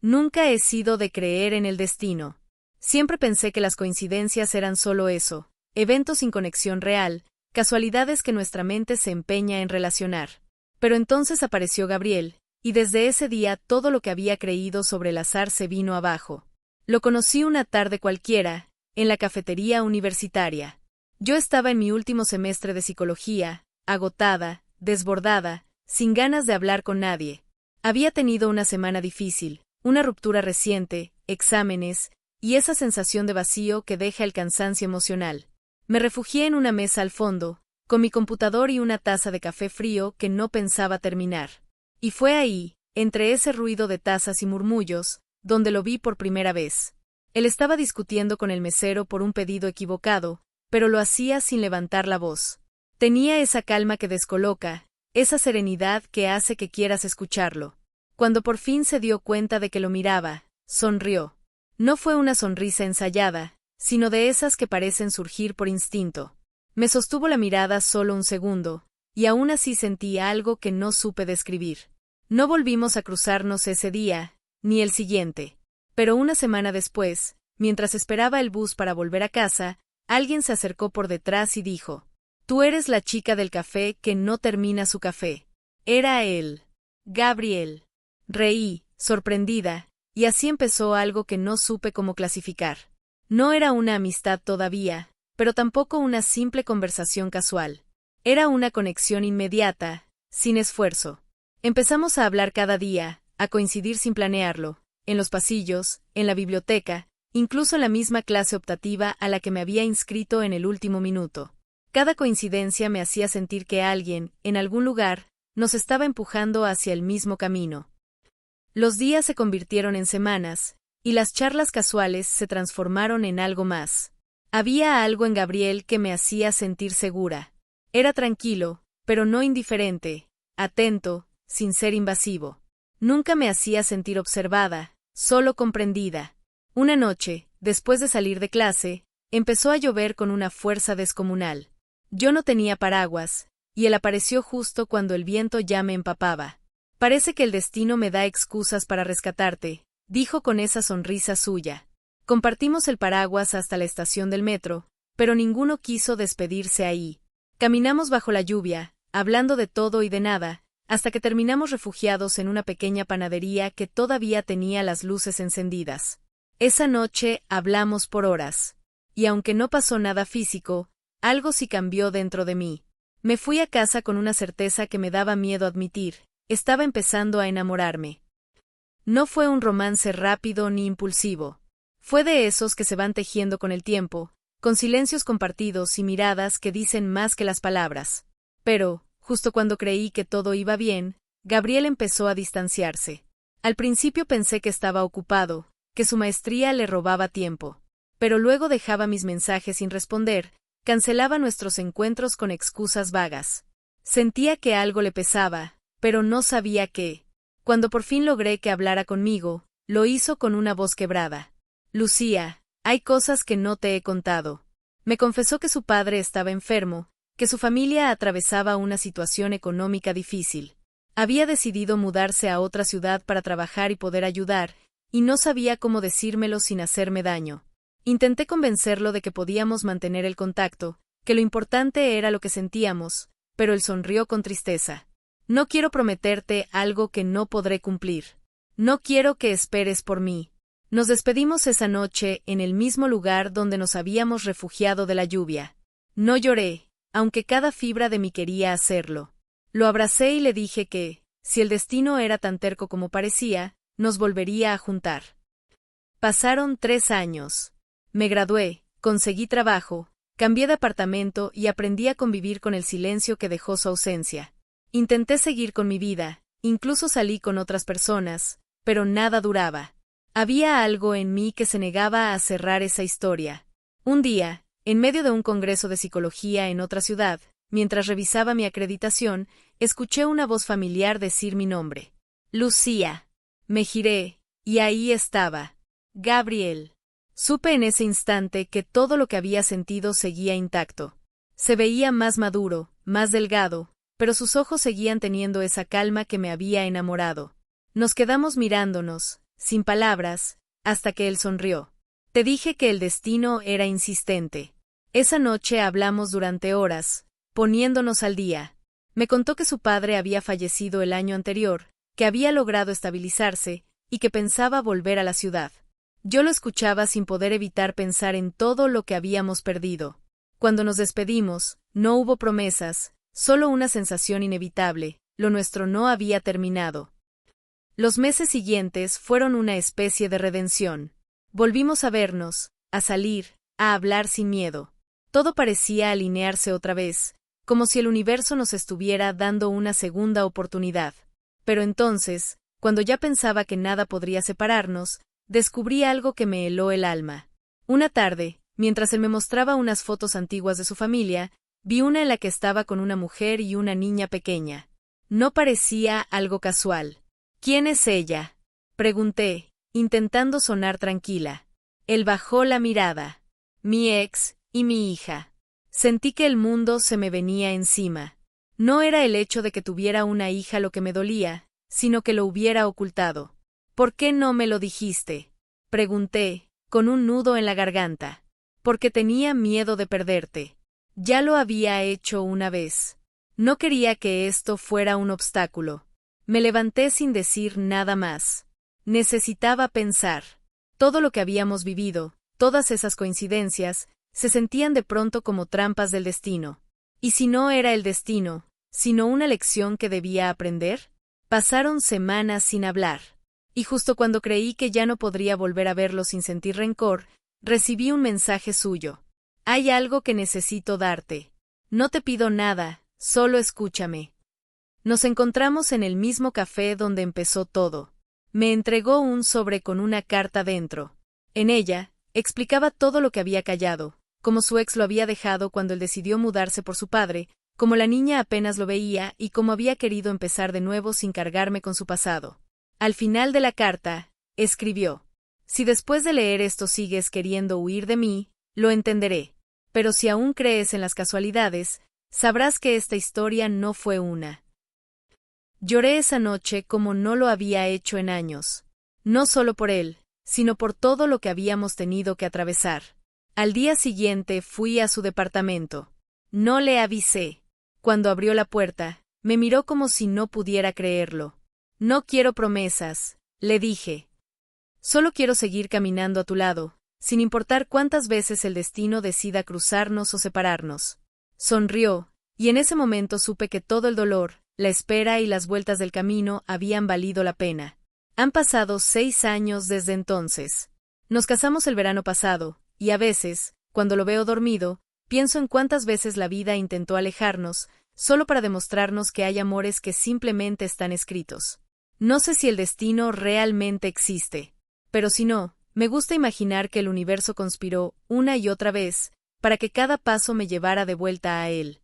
Nunca he sido de creer en el destino. Siempre pensé que las coincidencias eran solo eso, eventos sin conexión real, casualidades que nuestra mente se empeña en relacionar. Pero entonces apareció Gabriel, y desde ese día todo lo que había creído sobre el azar se vino abajo. Lo conocí una tarde cualquiera, en la cafetería universitaria. Yo estaba en mi último semestre de psicología, agotada, desbordada, sin ganas de hablar con nadie. Había tenido una semana difícil, una ruptura reciente, exámenes, y esa sensación de vacío que deja el cansancio emocional. Me refugié en una mesa al fondo, con mi computador y una taza de café frío que no pensaba terminar. Y fue ahí, entre ese ruido de tazas y murmullos, donde lo vi por primera vez. Él estaba discutiendo con el mesero por un pedido equivocado, pero lo hacía sin levantar la voz. Tenía esa calma que descoloca, esa serenidad que hace que quieras escucharlo. Cuando por fin se dio cuenta de que lo miraba, sonrió. No fue una sonrisa ensayada, sino de esas que parecen surgir por instinto. Me sostuvo la mirada solo un segundo, y aún así sentí algo que no supe describir. No volvimos a cruzarnos ese día, ni el siguiente. Pero una semana después, mientras esperaba el bus para volver a casa, alguien se acercó por detrás y dijo: «Tú eres la chica del café que no termina su café». Era él. Gabriel. Reí, sorprendida, y así empezó algo que no supe cómo clasificar. No era una amistad todavía, pero tampoco una simple conversación casual. Era una conexión inmediata, sin esfuerzo. Empezamos a hablar cada día, a coincidir sin planearlo, en los pasillos, en la biblioteca, incluso en la misma clase optativa a la que me había inscrito en el último minuto. Cada coincidencia me hacía sentir que alguien, en algún lugar, nos estaba empujando hacia el mismo camino. Los días se convirtieron en semanas, y las charlas casuales se transformaron en algo más. Había algo en Gabriel que me hacía sentir segura. Era tranquilo, pero no indiferente, atento, sin ser invasivo. Nunca me hacía sentir observada, solo comprendida. Una noche, después de salir de clase, empezó a llover con una fuerza descomunal. Yo no tenía paraguas, y él apareció justo cuando el viento ya me empapaba. «Parece que el destino me da excusas para rescatarte», dijo con esa sonrisa suya. Compartimos el paraguas hasta la estación del metro, pero ninguno quiso despedirse ahí. Caminamos bajo la lluvia, hablando de todo y de nada, hasta que terminamos refugiados en una pequeña panadería que todavía tenía las luces encendidas. Esa noche hablamos por horas. Y aunque no pasó nada físico, algo sí cambió dentro de mí. Me fui a casa con una certeza que me daba miedo admitir: estaba empezando a enamorarme. No fue un romance rápido ni impulsivo. Fue de esos que se van tejiendo con el tiempo, con silencios compartidos y miradas que dicen más que las palabras. Pero, justo cuando creí que todo iba bien, Gabriel empezó a distanciarse. Al principio pensé que estaba ocupado, que su maestría le robaba tiempo. Pero luego dejaba mis mensajes sin responder, cancelaba nuestros encuentros con excusas vagas. Sentía que algo le pesaba, pero no sabía qué. Cuando por fin logré que hablara conmigo, lo hizo con una voz quebrada. «Lucía, hay cosas que no te he contado». Me confesó que su padre estaba enfermo, que su familia atravesaba una situación económica difícil. Había decidido mudarse a otra ciudad para trabajar y poder ayudar, y no sabía cómo decírmelo sin hacerme daño. Intenté convencerlo de que podíamos mantener el contacto, que lo importante era lo que sentíamos, pero él sonrió con tristeza. «No quiero prometerte algo que no podré cumplir. No quiero que esperes por mí». Nos despedimos esa noche en el mismo lugar donde nos habíamos refugiado de la lluvia. No lloré, aunque cada fibra de mí quería hacerlo. Lo abracé y le dije que, si el destino era tan terco como parecía, nos volvería a juntar. Pasaron 3 años. Me gradué, conseguí trabajo, cambié de apartamento y aprendí a convivir con el silencio que dejó su ausencia. Intenté seguir con mi vida, incluso salí con otras personas, pero nada duraba. Había algo en mí que se negaba a cerrar esa historia. Un día, en medio de un congreso de psicología en otra ciudad, mientras revisaba mi acreditación, escuché una voz familiar decir mi nombre. «Lucía». Me giré, y ahí estaba. Gabriel. Supe en ese instante que todo lo que había sentido seguía intacto. Se veía más maduro, más delgado, pero sus ojos seguían teniendo esa calma que me había enamorado. Nos quedamos mirándonos, sin palabras, hasta que él sonrió. Te dije que el destino era insistente. Esa noche hablamos durante horas, poniéndonos al día. Me contó que su padre había fallecido el año anterior, que había logrado estabilizarse y que pensaba volver a la ciudad. Yo lo escuchaba sin poder evitar pensar en todo lo que habíamos perdido. Cuando nos despedimos, no hubo promesas, solo una sensación inevitable: lo nuestro no había terminado. Los meses siguientes fueron una especie de redención. Volvimos a vernos, a salir, a hablar sin miedo. Todo parecía alinearse otra vez, como si el universo nos estuviera dando una segunda oportunidad. Pero entonces, cuando ya pensaba que nada podría separarnos, descubrí algo que me heló el alma. Una tarde, mientras él me mostraba unas fotos antiguas de su familia, vi una en la que estaba con una mujer y una niña pequeña. No parecía algo casual. ¿Quién es ella?, pregunté, intentando sonar tranquila. Él bajó la mirada. Mi ex y mi hija. Sentí que el mundo se me venía encima. No era el hecho de que tuviera una hija lo que me dolía, sino que lo hubiera ocultado. ¿Por qué no me lo dijiste?, pregunté, con un nudo en la garganta. Porque tenía miedo de perderte. Ya lo había hecho una vez. No quería que esto fuera un obstáculo. Me levanté sin decir nada más. Necesitaba pensar. Todo lo que habíamos vivido, todas esas coincidencias, se sentían de pronto como trampas del destino. ¿Y si no era el destino, sino una lección que debía aprender? Pasaron semanas sin hablar. Y justo cuando creí que ya no podría volver a verlo sin sentir rencor, recibí un mensaje suyo. Hay algo que necesito darte. No te pido nada, solo escúchame. Nos encontramos en el mismo café donde empezó todo. Me entregó un sobre con una carta dentro. En ella, explicaba todo lo que había callado, cómo su ex lo había dejado cuando él decidió mudarse por su padre, cómo la niña apenas lo veía y cómo había querido empezar de nuevo sin cargarme con su pasado. Al final de la carta, escribió: si después de leer esto sigues queriendo huir de mí, lo entenderé. Pero si aún crees en las casualidades, sabrás que esta historia no fue una. Lloré esa noche como no lo había hecho en años. No solo por él, sino por todo lo que habíamos tenido que atravesar. Al día siguiente fui a su departamento. No le avisé. Cuando abrió la puerta, me miró como si no pudiera creerlo. No quiero promesas, le dije. Solo quiero seguir caminando a tu lado, sin importar cuántas veces el destino decida cruzarnos o separarnos. Sonrió, y en ese momento supe que todo el dolor, la espera y las vueltas del camino habían valido la pena. Han pasado 6 años desde entonces. Nos casamos el verano pasado, y a veces, cuando lo veo dormido, pienso en cuántas veces la vida intentó alejarnos, solo para demostrarnos que hay amores que simplemente están escritos. No sé si el destino realmente existe, pero si no, me gusta imaginar que el universo conspiró una y otra vez para que cada paso me llevara de vuelta a él.